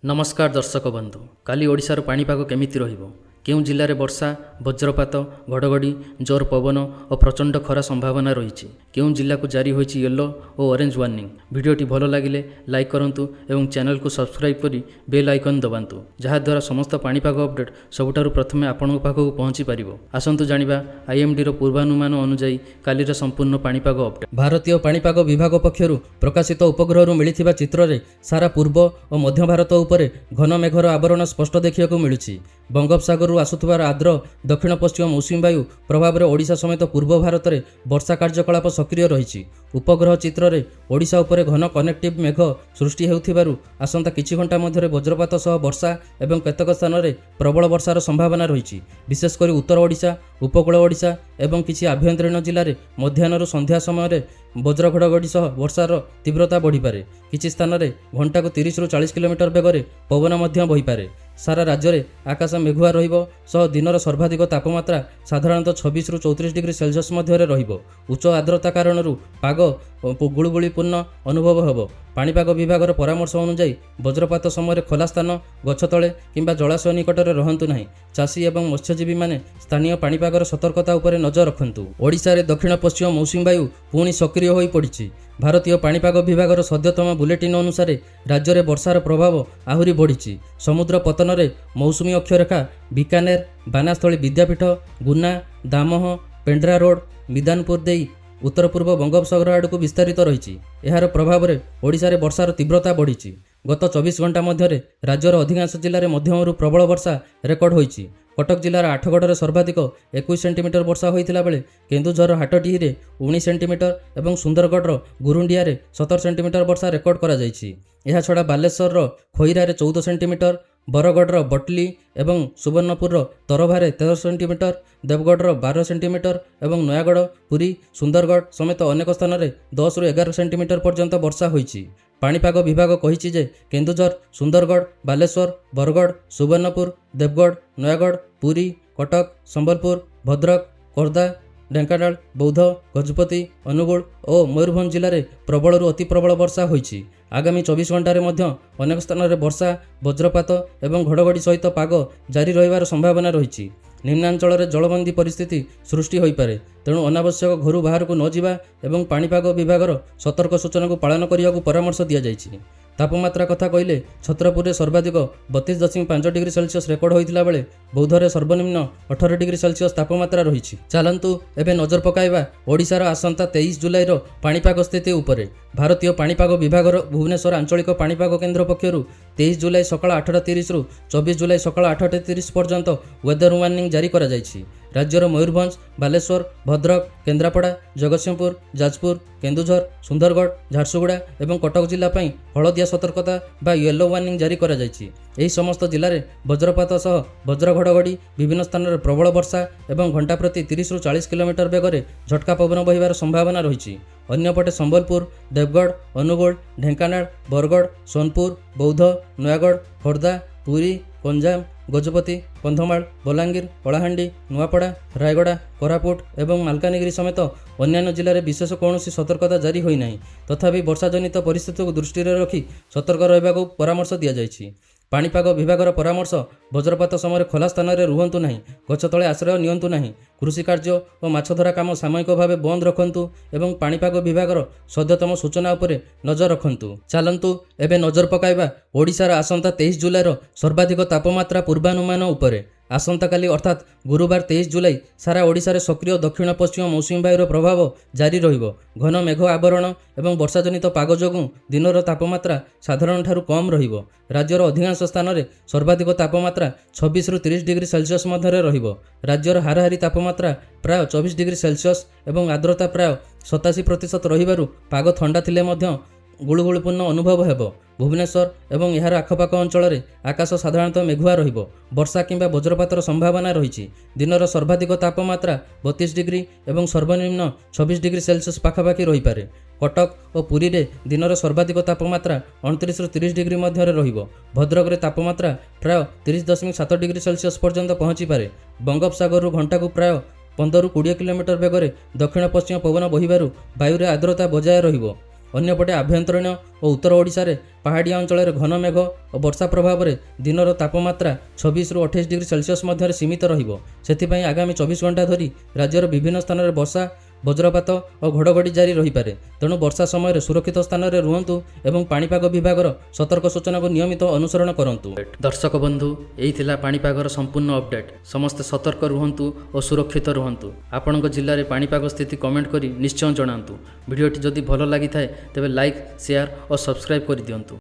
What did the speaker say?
नमस्कार दर्शक बंधु काली ओडिशार पाणीपाग केमिति रहिबो केउं जिल्लारे वर्षा वज्रपात घड़घड़ी जोर पवन और प्रचंड खरा संभावना रही केउं जिल्ला को जारी होइछि येलो और ऑरेंज वार्निंग। भिडियोटी भल लागिले लाइक करंतु एवं चैनल को सब्सक्राइब करी बेल आइकन दबांतु जहा द्वारा समस्त पाणीपाग अपडेट सबुठारु प्रथमे आपनक पाखकु पहुंची पारिबो। आसंतु जानिबा आईएमडी रो पूर्वानुमान अनुसार कालीर संपूर्ण पाणीपाग अपडेट। भारतीय पाणीपाग विभाग पक्षरु प्रकाशित उपग्रहरु मिलिथिबा चित्ररे सारा पूर्व और मध्य भारत उपरे घन मेघर आवरण स्पष्ट देखिବାକୁ मिलुछि। बंगोपसागर आसुथिबार आर्द्र दक्षिण पश्चिम मौसुमी वायु प्रभाव में ओडिशा समेत पूर्व भारत में वर्षा कार्यकलाप सक्रिय रही। उपग्रह चित्र में ओडिशा उपरे घन कनेक्टिव मेघ सृष्टि हेउथिबारु आसंता किछि घंटा मध्य वज्रपात सह वर्षा एवं केतक स्थान में प्रबल वर्षार संभावना रही। विशेषकर उत्तर ओडिशा उपकूल ओडिशा एवं किछि आभ्यंतरीण जिले में मध्याह्न संध्या समय वज्र घड़घड़ी सह वर्षार तीव्रता बढ़िपारे। किछि स्थान में घंटा को 30 ରୁ 40 किलोमीटर बेगरे पवन मध्य बहिपारे। सारा राज्य में आकाश मेघुआ रहिबो सह दिनर सर्वाधिक तापमात्रा साधारणतः 26 ରୁ 34 डिग्री सेल्सियस मध्य रहिबो। उच्च आर्द्रता कारण पाग गुळुगुळीपूर्ण अनुभव हेबो। पाणीपाग विभागर परामर्श अनुसार वज्रपात समय खोला स्थान गछ तले किंबा जलाशय निकटरे रहंतु नाही। चाषी एवं मत्स्यजीवी माने स्थानीय पाणीपागर सतर्कता उपरे नजर रखंतु। ओडिशा रे दक्षिण पश्चिम मौसुमी वायु पुणी सक्रिय होई पड़िछि। भारतीय पाणीपाग विभागर सद्यतम बुलेटिन अनुसार राज्य में वर्षार प्रभाव आहुरी बढ़ी। समुद्र पतन में मौसुमी अक्षरेखा बीकानेर बानास्थली विद्यापीठ गुना दामोह पेंड्रा रोड मिदानपुर दे उत्तर पूर्व बंगोपसागर आड़ को विस्तारित रही। यार प्रभाव में ओडिशा रे वर्षार तीव्रता बढ़ी। गत 24 घंटा मध्य राज्यर अधिकांश जिले में मध्यमरू प्रबल वर्षा रेकर्ड होईछि। कटक जिलार आठगड़े सर्वाधिक 21 सेंटीमीटर वर्षा होता बेले केन्दुझर हाटडीही 19 सेंटीमीटर और सुंदरगढ़ गुरुंडिया 17 सेंटीमीटर वर्षा रेकर्ड करा जायछि। एहा छड़ा बालेश्वर खोईरा 14 सेंटीमीटर बरगढ़ बटली और सुवर्णपुर तरभारे 13 सेंटीमीटर देवगढ़ 12 सेंटीमीटर और नयागढ़ पुरी सुंदरगढ़ समेत अनेक स्थान में 10 ରୁ 11 सेंटीमीटर पर्यंत वर्षा होईछि। पाणीपाग विभाग कहिछि जे केन्दुझर सुंदरगढ़ बालेश्वर बरगढ़ सुवर्णपुर देवगढ़ नयागढ़ पुरी कटक संबलपुर भद्रक खोर्धा ढेंकानाल बौद्ध गजपति अनुगुल और मयूरभंज जिले में प्रबल अति प्रबल वर्षा होईछि। आगामी 24 घंटे मध्य अनेक स्थान में वर्षा वज्रपात और घड़घड़ी सहित पाग जारी रहिबार संभावना रही। निम्नांचल में जलबंदी परिस्थिति सृष्टि होईपारे तेणु अनावश्यक घर बाहर को न जिबा एवं पाणीपाग विभागर सतर्क सूचना को पालन करने को परामर्श दि जाइछि। तापमात्रा कथा कहले छत्रपुर में सर्वाधिक 32.5 डिग्री सेल्सियस रेकर्ड होता बेले बौद्धरे सर्वनिम्न 18 डिग्री सेल्सियस तापमात्रा रही। चलतु एबे नजर पकाइबा ओडिशार आसंता 23 जुलाई पाणीपाग स्थिति उपरे। भारतीय पाणीपाग विभागर भुवनेश्वर आंचलिक पाणीपाग केन्द्र पक्षरु 23 जुलाई सकाळ 8:30 ରୁ 24 जुलाई सकाळ 8:30 पर्यंत वेदर वार्निंग जारी करा जायछि। राज्यर मयूरभंज बालेश्वर भद्रक केन्द्रापड़ा जगतसिंहपुर जाजपुर केन्दुझर सुंदरगढ़ झारसुगुड़ा और कटक जिला हलदिया सतर्कता बा येलो वार्निंग जारी करा जायछि। एही समस्त जिले में वज्रपात सह वज्र घड़घड़ी विभिन्न स्थान में प्रबल वर्षा और घंटा प्रति 30 ରୁ 40 किलोमीटर बेगरे झटका पवन बहिबार संभावना रही। अन्यपटे संबलपुर देवगढ़ अनुगुल ढेंकानाल बरगढ़ सोनपुर बौद्ध नयागढ़ खोर्धा पुरी गंजाम गजपति कंधमाल बलांगीर कलाहांडी नुआपड़ा रायगड़ा कोरापुट और मालकानगिरी समेत अन्य जिले में विशेष कौन सतर्कता जारी होना। तथापि वर्षाजनित परिस्थिति को दृष्टि रखी सतर्क रहा परामर्श दि जाइछि। पाणीपाग विभागर परामर्श वज्रपात समय खोला स्थान में रुहंतु नहीं गछ तले आश्रय नियंतु नहीं कृषि कार्य और माछधरा काम सामयिक भाव बंद रखंतु एवं पाणीपाग विभागर सद्यतम सूचना उपरे नजर रखंतु। चलंतु एबे नजर पकाइबा ओडिशार आसंता 23 जुलाई सर्वाधिक तापमात्रा पूर्वानुमान उपरे। आसंता काली अर्थात गुरुवार 23 जुलाई सारा ओडिशा रे सक्रिय दक्षिण पश्चिम मौसुमी वायुर प्रभाव जारी रहिबो। घन मेघ आवरण और वर्षाजनित पाग जोगुं दिनर तापमात्रा साधारण ठारू कम रहिबो। राज्यर अधिकांश स्थान में सर्वाधिक तापमात्रा 26 ରୁ 30 डिग्री सेल्सियस मध्य रहिबो। राज्यर हाराहारी तापमात्रा प्राय 24 डिग्री सेल्सियस और आर्द्रता प्राय 87% रहिबारु पाग ठंडा थिले मध्य गुळुगुळीपूर्ण अनुभव हेबो। भुवनेश्वर और यार आखपाख अंचल में आकाश साधारणतः मेघुआ रहिबो। वर्षा किंबा वज्रपातर संभावना रही। दिनर सर्वाधिक तापमात्रा 32 डिग्री और सर्वनिम्न 26 डिग्री सेल्सियस पाखापाखि रहीपारे। कटक और पुरी रे दिनर सर्वाधिक तापमात्रा 29 ରୁ 30 डिग्री मध्य रहिबो। भद्रक रे तापमात्रा प्राय 30.7 डिग्री सेल्सियस पर्यंत पहुँची पारे। बंगोपसागर घंटा को प्राय 15 ରୁ 20 किलोमीटर बेगरे दक्षिण पश्चिम पवन बहिबारु वायुरे आर्द्रता बजाय रहिबो। ଅନ୍ୟପଟେ ଆଭ୍ୟନ୍ତରୀଣ ଓ ଉତ୍ତର ଓଡ଼ିଶାରେ ପାହାଡ଼ିଆ ଅଞ୍ଚଳରେ ଘନ ମେଘ ଓ ବର୍ଷା ପ୍ରଭାବରେ ଦିନର ତାପମାତ୍ରା 26ରୁ 28 ଡିଗ୍ରୀ ସେଲସିୟସ୍ ମଧ୍ୟରେ ସୀମିତ ରହିବ। ସେଥିପାଇଁ ଆଗାମୀ 24 ଘଣ୍ଟା ଧରି ରାଜ୍ୟର ବିଭିନ୍ନ ସ୍ଥାନରେ ବର୍ଷା, ବଜ୍ରପାତ ଓ ଘଡ଼ଘଡ଼ି ଜାରି ରହିପାରେ। ତେଣୁ ବର୍ଷା ସମୟରେ ସୁରକ୍ଷିତ ସ୍ଥାନରେ ରୁହନ୍ତୁ ଏବଂ ପାଣିପାଗ ବିଭାଗର ସତର୍କ ସୂଚନାକୁ ନିୟମିତ ଅନୁସରଣ କରନ୍ତୁ। ଦର୍ଶକ ବନ୍ଧୁ, ଏହି ଥିଲା ପାଣିପାଗର ସମ୍ପୂର୍ଣ୍ଣ ଅପଡେଟ୍। ସମସ୍ତେ ସତର୍କ ରୁହନ୍ତୁ ଓ ସୁରକ୍ଷିତ ରୁହନ୍ତୁ। ଆପଣଙ୍କ ଜିଲ୍ଲାରେ ପାଣିପାଗ ସ୍ଥିତି କମେଣ୍ଟ କରି ନିଶ୍ଚୟ ଜଣାନ୍ତୁ। ଭିଡ଼ିଓଟି ଯଦି ଭଲ ଲାଗିଥାଏ ତେବେ ଲାଇକ୍, ସେୟାର ଓ ସବସ୍କ୍ରାଇବ୍ କରିଦିଅନ୍ତୁ।